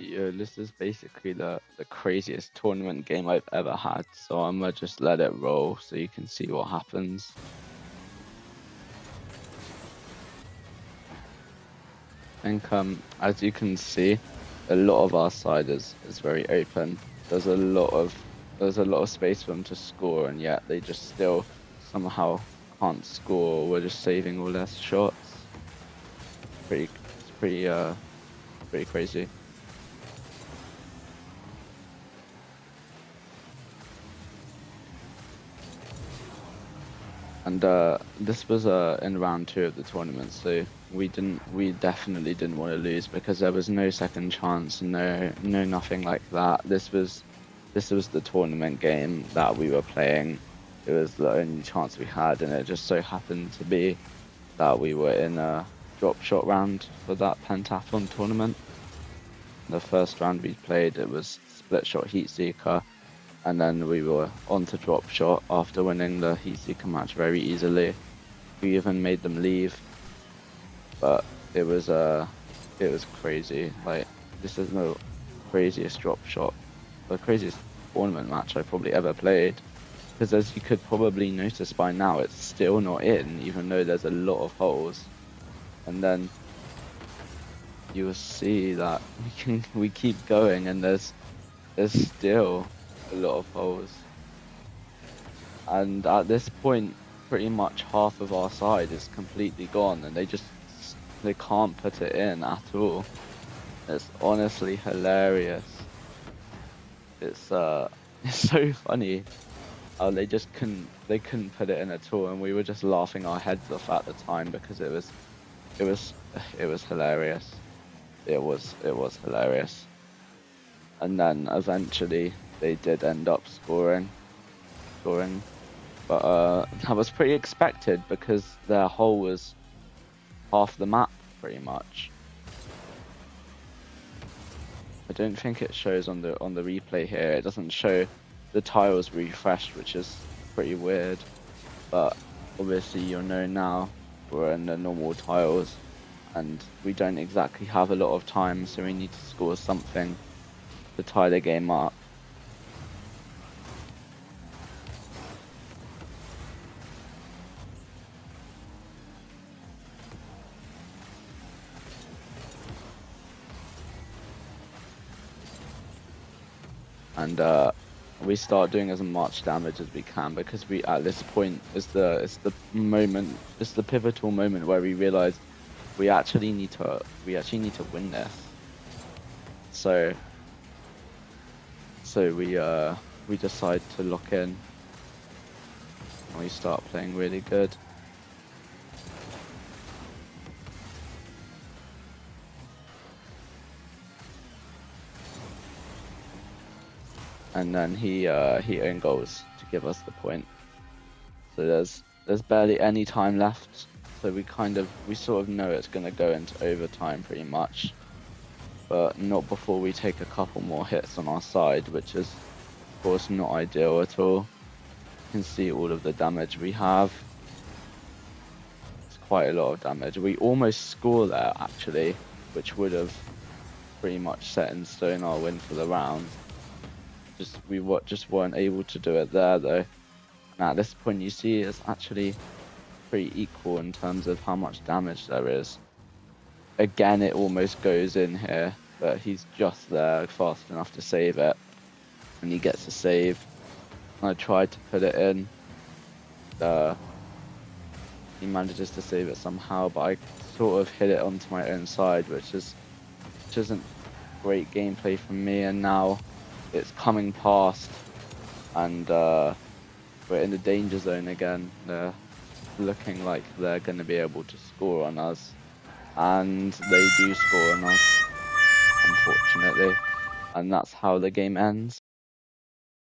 Yeah, this is basically the craziest tournament game I've ever had, so I'm gonna just let it roll so you can see what happens. I think as you can see, a lot of our side is very open. There's a lot of space for them to score, and yet they just still somehow can't score. We're just saving all their shots. It's pretty crazy. And this was in round 2 of the tournament, so we definitely didn't want to lose because there was no second chance, no nothing like that. This was the tournament game that we were playing. It was the only chance we had, and it just so happened to be that we were in a drop shot round for that pentathlon tournament. The first round we played, it was split shot heat seeker, and then we were on to drop shot after winning the heat seeker match very easily. We even made them leave, but it was crazy. Like, this is the craziest drop shot, the craziest tournament match I probably ever played. Because as you could probably notice by now, it's still not in, even though there's a lot of holes. And then you will see that we keep going, and there's still a lot of holes. And at this point, pretty much half of our side is completely gone, and they can't put it in at all. It's honestly hilarious. It's it's so funny how they couldn't put it in at all, and we were just laughing our heads off at the time because it was hilarious. It was hilarious. And then eventually they did end up scoring, but that was pretty expected because their hole was half the map pretty much. I don't think it shows on the replay here. It doesn't show the tiles refreshed, which is pretty weird. But obviously you'll know now we're in the normal tiles, and we don't exactly have a lot of time, so we need to score something to tie the game up. And we start doing as much damage as we can because we at this point it's the pivotal moment where we realize we actually need to win this. So we decide to lock in, and we start playing really good. And then he own goals to give us the point. So there's barely any time left. So we sort of know it's gonna go into overtime pretty much, but not before we take a couple more hits on our side, which is of course not ideal at all. You can see all of the damage we have. It's quite a lot of damage. We almost score there actually, which would have pretty much set in stone our win for the round. We just weren't able to do it there though. And at this point you see it's actually pretty equal in terms of how much damage there is. Again, it almost goes in here, but he's just there fast enough to save it, and he gets a save. I tried to put it in. He manages to save it somehow, but I sort of hit it onto my own side, which isn't great gameplay from me. And now it's coming past, and we're in the danger zone again. They're looking like they're going to be able to score on us, and they do score on us, unfortunately, and that's how the game ends.